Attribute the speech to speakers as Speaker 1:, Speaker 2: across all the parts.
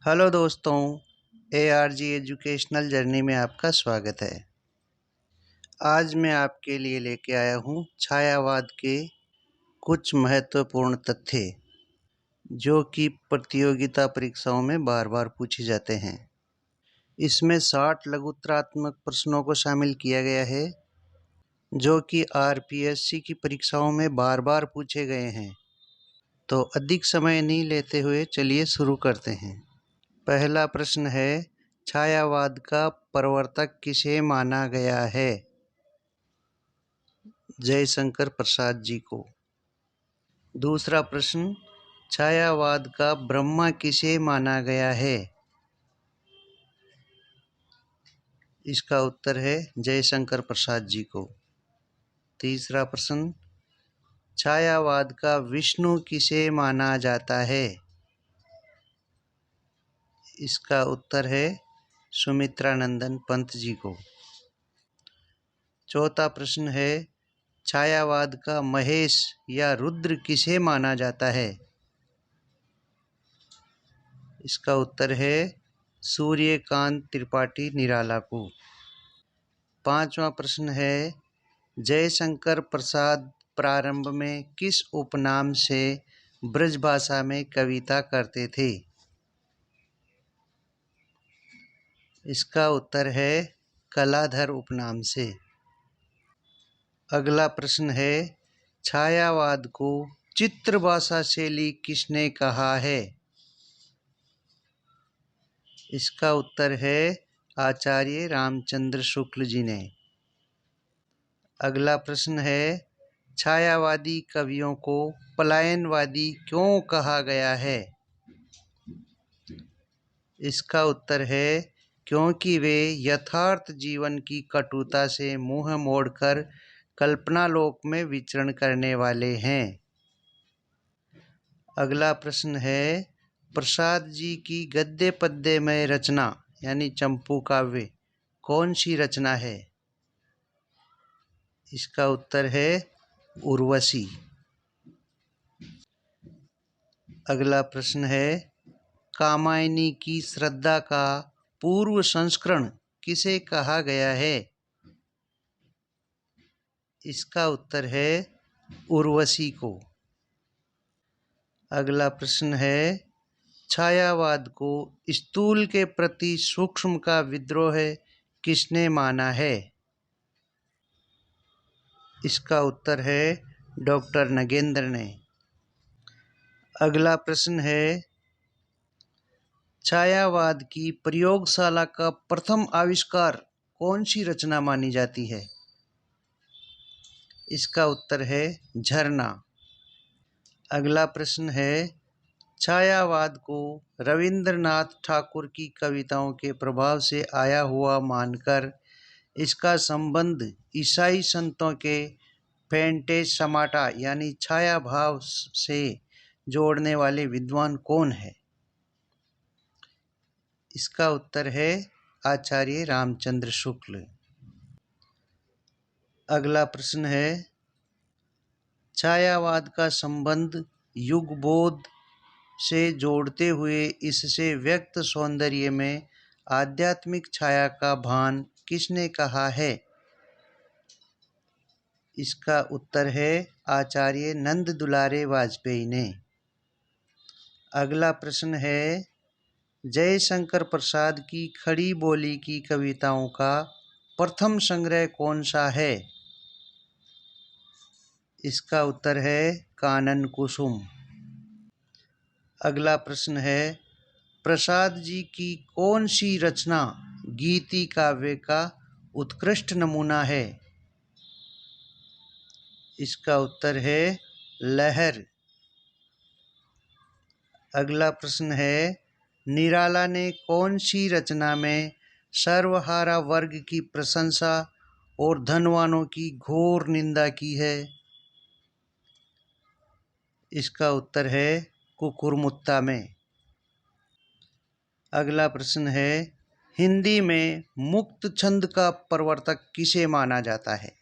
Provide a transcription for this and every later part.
Speaker 1: Hello दोस्तों, ARG educational journey में आपका स्वागत है। आज मैं आपके लिए लेके आया हूँ छायावाद के कुछ महत्वपूर्ण तथ्य जो कि प्रतियोगिता परीक्षाओं में बार बार पूछे जाते हैं। इसमें 60 लघुत्तरात्मक प्रश्नों को शामिल किया गया है जो कि RPSC की परीक्षाओं में बार बार पूछे गए हैं। तो अधिक समय नहीं लेते हुए चलिए शुरू करते हैं। पहला प्रश्न है, छायावाद का प्रवर्तक किसे माना गया है? जयशंकर प्रसाद जी को। दूसरा प्रश्न, छायावाद का ब्रह्मा किसे माना गया है? इसका उत्तर है जयशंकर प्रसाद जी को। तीसरा प्रश्न, छायावाद का विष्णु किसे माना जाता है? इसका उत्तर है सुमित्रानंदन पंत जी को। चौथा प्रश्न है, छायावाद का महेश या रुद्र किसे माना जाता है? इसका उत्तर है सूर्यकांत त्रिपाठी निराला को। पांचवा प्रश्न है, जयशंकर प्रसाद प्रारंभ में किस उपनाम से ब्रजभाषा में कविता करते थे? इसका उत्तर है कलाधर उपनाम से। अगला प्रश्न है, छायावाद को चित्रभाषा शैली किसने कहा है? इसका उत्तर है आचार्य रामचंद्र शुक्ल जी ने। अगला प्रश्न है, छायावादी कवियों को पलायनवादी क्यों कहा गया है? इसका उत्तर है क्योंकि वे यथार्थ जीवन की कटुता से मुंह मोड़कर कल्पना लोक में विचरण करने वाले हैं। अगला प्रश्न है, प्रसाद जी की गद्य पद्य में रचना यानी चंपू काव्य कौन सी रचना है? इसका उत्तर है उर्वशी। अगला प्रश्न है, कामायनी की श्रद्धा का पूर्व संस्करण किसे कहा गया है? इसका उत्तर है उर्वशी को। अगला प्रश्न है, छायावाद को स्थूल के प्रति सूक्ष्म का विद्रोह किसने माना है? इसका उत्तर है डॉक्टर नगेंद्र ने। अगला प्रश्न है, छायावाद की प्रयोगशाला का प्रथम आविष्कार कौन सी रचना मानी जाती है? इसका उत्तर है झरना। अगला प्रश्न है, छायावाद को रविंद्रनाथ ठाकुर की कविताओं के प्रभाव से आया हुआ मानकर इसका संबंध ईसाई संतों के फैंटेसमाटा यानी छाया भाव से जोड़ने वाले विद्वान कौन है? इसका उत्तर है आचार्य रामचंद्र शुक्ल। अगला प्रश्न है, छायावाद का संबंध युगबोध से जोड़ते हुए इससे व्यक्त सौंदर्य में आध्यात्मिक छाया का भान किसने कहा है? इसका उत्तर है आचार्य नंद दुलारे वाजपेयी ने। अगला प्रश्न है, जयशंकर प्रसाद की खड़ी बोली की कविताओं का प्रथम संग्रह कौन सा है? इसका उत्तर है कानन कुसुम। अगला प्रश्न है, प्रसाद जी की कौन सी रचना गीति काव्य का उत्कृष्ट नमूना है? इसका उत्तर है लहर। अगला प्रश्न है, निराला ने कौन सी रचना में सर्वहारा वर्ग की प्रशंसा और धनवानों की घोर निंदा की है? इसका उत्तर है कुकुरमुत्ता में। अगला प्रश्न है, हिंदी में मुक्त छंद का प्रवर्तक किसे माना जाता है?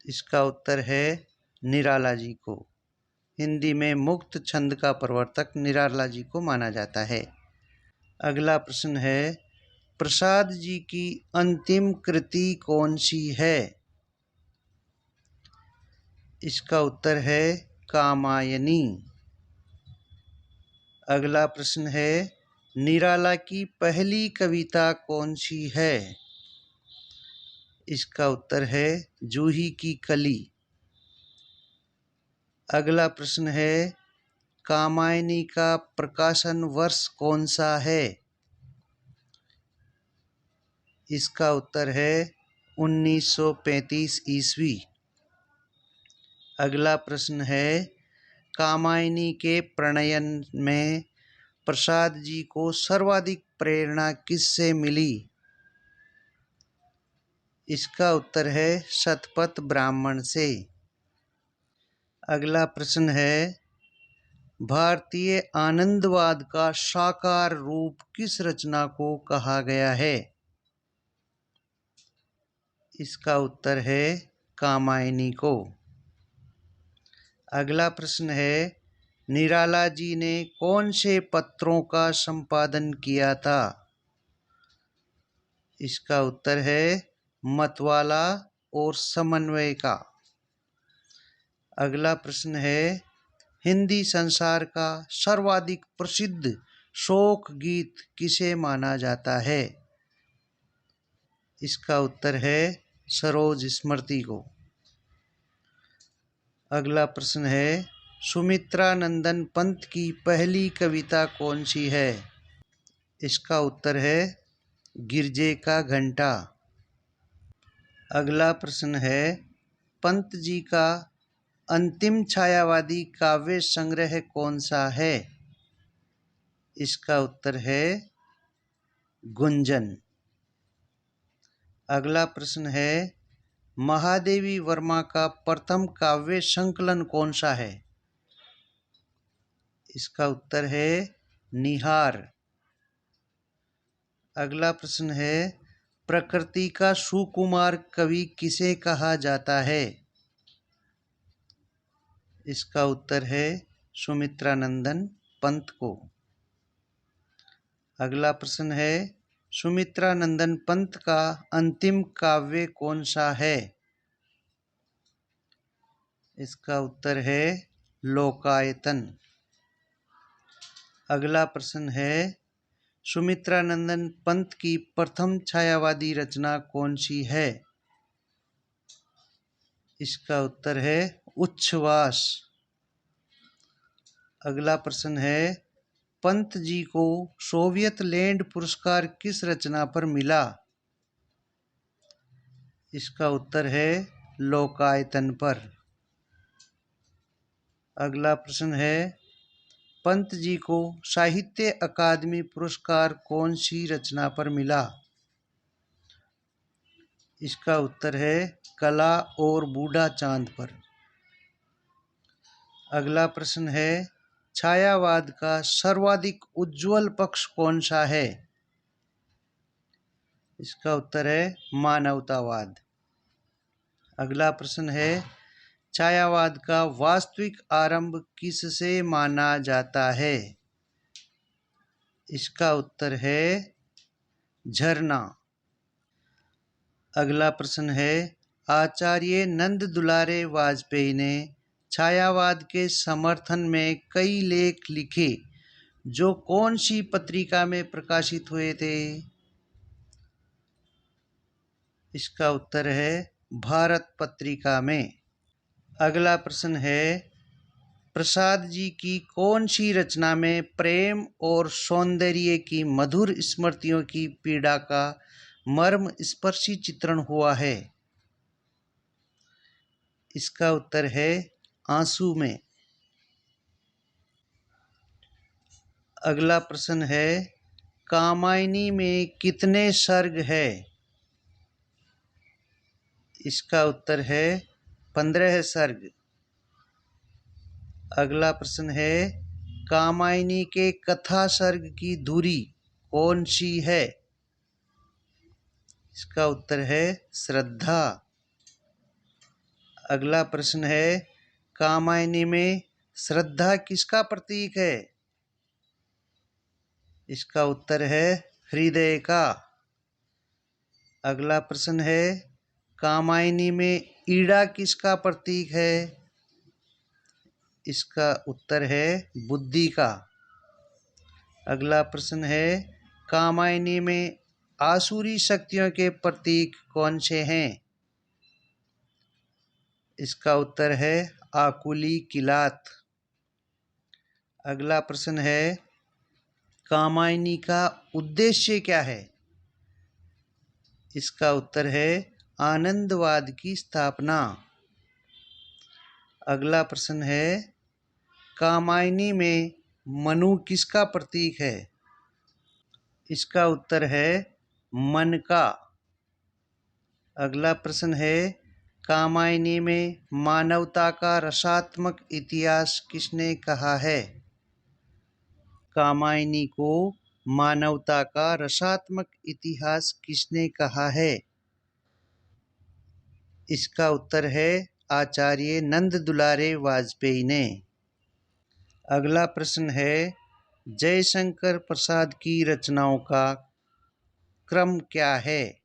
Speaker 1: इसका उत्तर है निराला जी को। हिंदी में मुक्त छंद का प्रवर्तक निराला जी को माना जाता है। अगला प्रश्न है, प्रसाद जी की अंतिम कृति कौन सी है? इसका उत्तर है कामायनी। अगला प्रश्न है, निराला की पहली कविता कौन सी है? इसका उत्तर है जूही की कली। अगला प्रश्न है, कामायनी का प्रकाशन वर्ष कौन सा है? इसका उत्तर है 1935 ईस्वी। अगला प्रश्न है, कामायनी के प्रणयन में प्रसाद जी को सर्वाधिक प्रेरणा किससे मिली? इसका उत्तर है शतपथ ब्राह्मण से। अगला प्रश्न है, भारतीय आनंदवाद का साकार रूप किस रचना को कहा गया है? इसका उत्तर है कामायनी को। अगला प्रश्न है, निराला जी ने कौन से पत्रों का संपादन किया था? इसका उत्तर है मतवाला और समन्वय का। अगला प्रश्न है, हिंदी संसार का सर्वाधिक प्रसिद्ध शोक गीत किसे माना जाता है? इसका उत्तर है सरोज स्मृति को। अगला प्रश्न है, सुमित्रा नंदन पंत की पहली कविता कौन सी है? इसका उत्तर है गिरजे का घंटा। अगला प्रश्न है, पंत जी का अंतिम छायावादी काव्य संग्रह कौन सा है? इसका उत्तर है गुंजन। अगला प्रश्न है, महादेवी वर्मा का प्रथम काव्य संकलन कौन सा है? इसका उत्तर है निहार। अगला प्रश्न है, प्रकृति का सुकुमार कवि किसे कहा जाता है? इसका उत्तर है सुमित्रा नंदन पंत को। अगला प्रश्न है, सुमित्रा नंदन पंत का अंतिम काव्य कौन सा है? इसका उत्तर है लोकायतन। अगला प्रश्न है, सुमित्रा नंदन पंत की प्रथम छायावादी रचना कौन सी है? इसका उत्तर है उच्छ्वास। अगला प्रश्न है, पंत जी को सोवियत लैंड पुरस्कार किस रचना पर मिला? इसका उत्तर है लोकायतन पर। अगला प्रश्न है, पंत जी को साहित्य अकादमी पुरस्कार कौन सी रचना पर मिला? इसका उत्तर है कला और बूढ़ा चांद पर। अगला प्रश्न है, छायावाद का सर्वाधिक उज्जवल पक्ष कौन सा है? इसका उत्तर है मानवतावाद। अगला प्रश्न है, छायावाद का वास्तविक आरंभ किससे माना जाता है? इसका उत्तर है झरना। अगला प्रश्न है, आचार्य नंद दुलारे वाजपेयी ने छायावाद के समर्थन में कई लेख लिखे जो कौन सी पत्रिका में प्रकाशित हुए थे? इसका उत्तर है भारत पत्रिका में। अगला प्रश्न है, प्रसाद जी की कौन सी रचना में प्रेम और सौंदर्य की मधुर स्मृतियों की पीड़ा का मर्म स्पर्शी चित्रण हुआ है? इसका उत्तर है आंसू में। अगला प्रश्न है, कामायनी में कितने सर्ग है? इसका उत्तर है 15 सर्ग। अगला प्रश्न है, कामायनी के कथा सर्ग की धुरी कौन सी है? इसका उत्तर है श्रद्धा। अगला प्रश्न है, कामायनी में श्रद्धा किसका प्रतीक है? इसका उत्तर है हृदय का। अगला प्रश्न है, कामायनी में ईड़ा किसका प्रतीक है? इसका उत्तर है बुद्धि का। अगला प्रश्न है, कामायनी में आसुरी शक्तियों के प्रतीक कौन से हैं? इसका उत्तर है आकुली किलात। अगला प्रश्न है, कामायनी का उद्देश्य क्या है? इसका उत्तर है आनंदवाद की स्थापना। अगला प्रश्न है, कामायनी में मनु किसका प्रतीक है? इसका उत्तर है मन का। अगला प्रश्न है, कामायनी में मानवता का रसात्मक इतिहास किसने कहा है? कामायनी को मानवता का रसात्मक इतिहास किसने कहा है? इसका उत्तर है आचार्य नंद दुलारे वाजपेयी ने। अगला प्रश्न है, जयशंकर प्रसाद की रचनाओं का क्रम क्या है?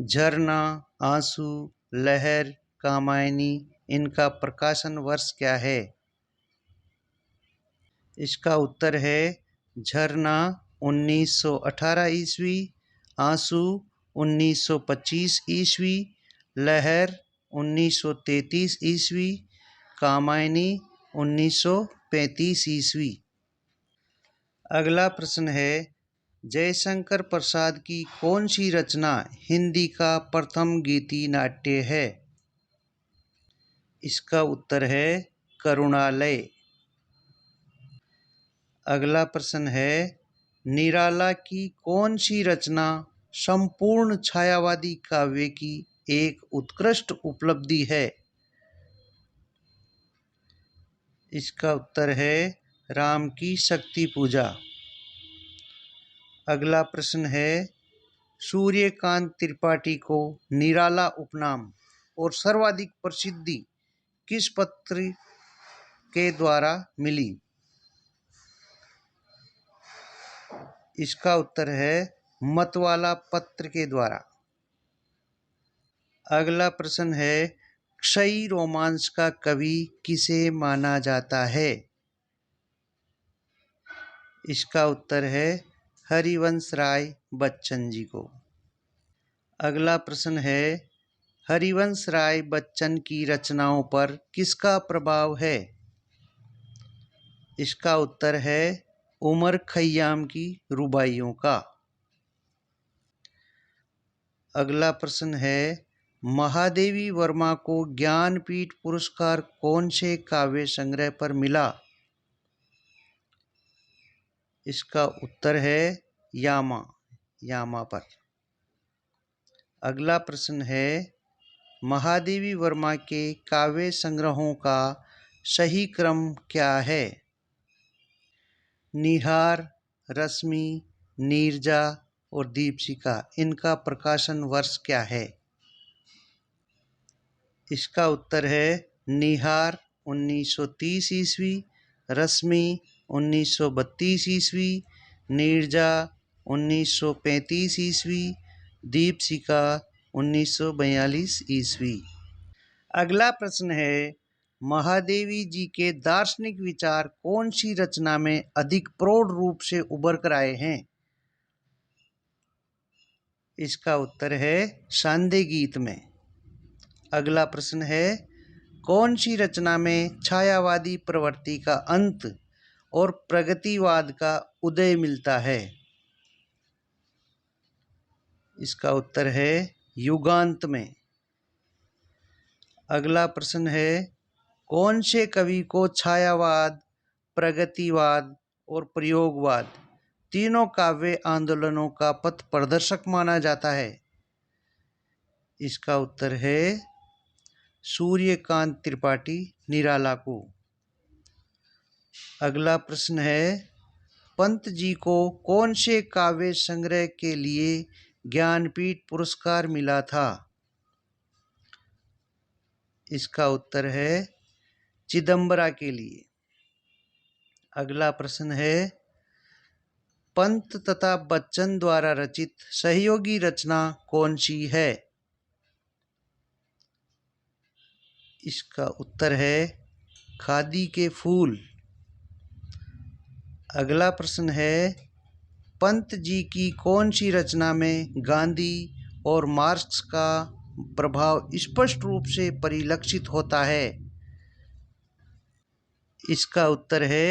Speaker 1: झरना, आंसू, लहर, कामायनी, इनका प्रकाशन वर्ष क्या है? इसका उत्तर है झरना 1918 ईस्वी, आंसू 1925 ईस्वी, लहर 1933 ईस्वी, कामायनी 1935 ईस्वी। अगला प्रश्न है, जयशंकर प्रसाद की कौन सी रचना हिंदी का प्रथम गीति नाट्य है? इसका उत्तर है करुणालय। अगला प्रश्न है, निराला की कौन सी रचना संपूर्ण छायावादी काव्य की एक उत्कृष्ट उपलब्धि है? इसका उत्तर है राम की शक्ति पूजा। अगला प्रश्न है, सूर्यकांत त्रिपाठी को निराला उपनाम और सर्वाधिक प्रसिद्धि किस पत्र के द्वारा मिली? इसका उत्तर है मतवाला पत्र के द्वारा। अगला प्रश्न है, क्षयी रोमांस का कवि किसे माना जाता है? इसका उत्तर है हरिवंश राय बच्चन जी को। अगला प्रश्न है, हरिवंश राय बच्चन की रचनाओं पर किसका प्रभाव है? इसका उत्तर है उमर खय्याम की रुबाइयों का। अगला प्रश्न है, महादेवी वर्मा को ज्ञानपीठ पुरस्कार कौन से काव्य संग्रह पर मिला? इसका उत्तर है यामा पर। अगला प्रश्न है, महादेवी वर्मा के काव्य संग्रहों का सही क्रम क्या है? निहार, रश्मि, नीरजा और दीपशिखा, इनका प्रकाशन वर्ष क्या है? इसका उत्तर है निहार 1930 ईस्वी, रश्मि 1932 ईस्वी, नीरजा 1935 ईस्वी, दीपशिखा 1942 ईस्वी। अगला प्रश्न है, महादेवी जी के दार्शनिक विचार कौन सी रचना में अधिक प्रौढ़ रूप से उभर कर आए हैं? इसका उत्तर है सांदे गीत में। अगला प्रश्न है, कौन सी रचना में छायावादी प्रवृत्ति का अंत और प्रगतिवाद का उदय मिलता है? इसका उत्तर है युगांत में। अगला प्रश्न है, कौन से कवि को छायावाद, प्रगतिवाद और प्रयोगवाद तीनों काव्य आंदोलनों का पथ प्रदर्शक माना जाता है? इसका उत्तर है सूर्यकांत त्रिपाठी निराला को। अगला प्रश्न है, पंत जी को कौन से काव्य संग्रह के लिए ज्ञानपीठ पुरस्कार मिला था? इसका उत्तर है चिदंबरा के लिए। अगला प्रश्न है, पंत तथा बच्चन द्वारा रचित सहयोगी रचना कौन सी है? इसका उत्तर है खादी के फूल। अगला प्रश्न है, पंत जी की कौन सी रचना में गांधी और मार्क्स का प्रभाव स्पष्ट रूप से परिलक्षित होता है? इसका उत्तर है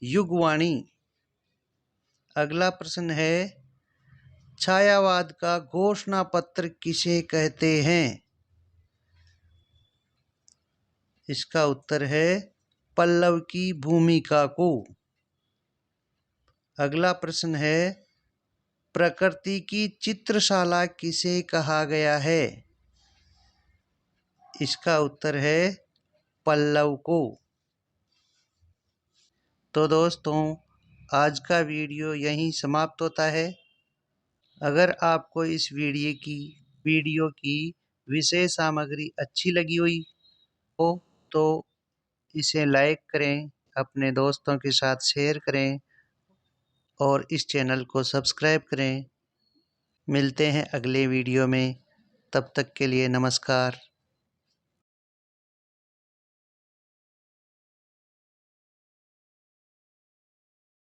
Speaker 1: युगवाणी। अगला प्रश्न है, छायावाद का घोषणा पत्र किसे कहते हैं? इसका उत्तर है पल्लव की भूमिका को। अगला प्रश्न है, प्रकृति की चित्रशाला किसे कहा गया है? इसका उत्तर है पल्लव को। तो दोस्तों, आज का वीडियो यहीं समाप्त होता है। अगर आपको इस वीडियो की विषय सामग्री अच्छी लगी हुई हो तो इसे लाइक करें, अपने दोस्तों के साथ शेयर करें और इस चैनल को सब्सक्राइब करें। मिलते हैं अगले वीडियो में, तब तक के लिए नमस्कार।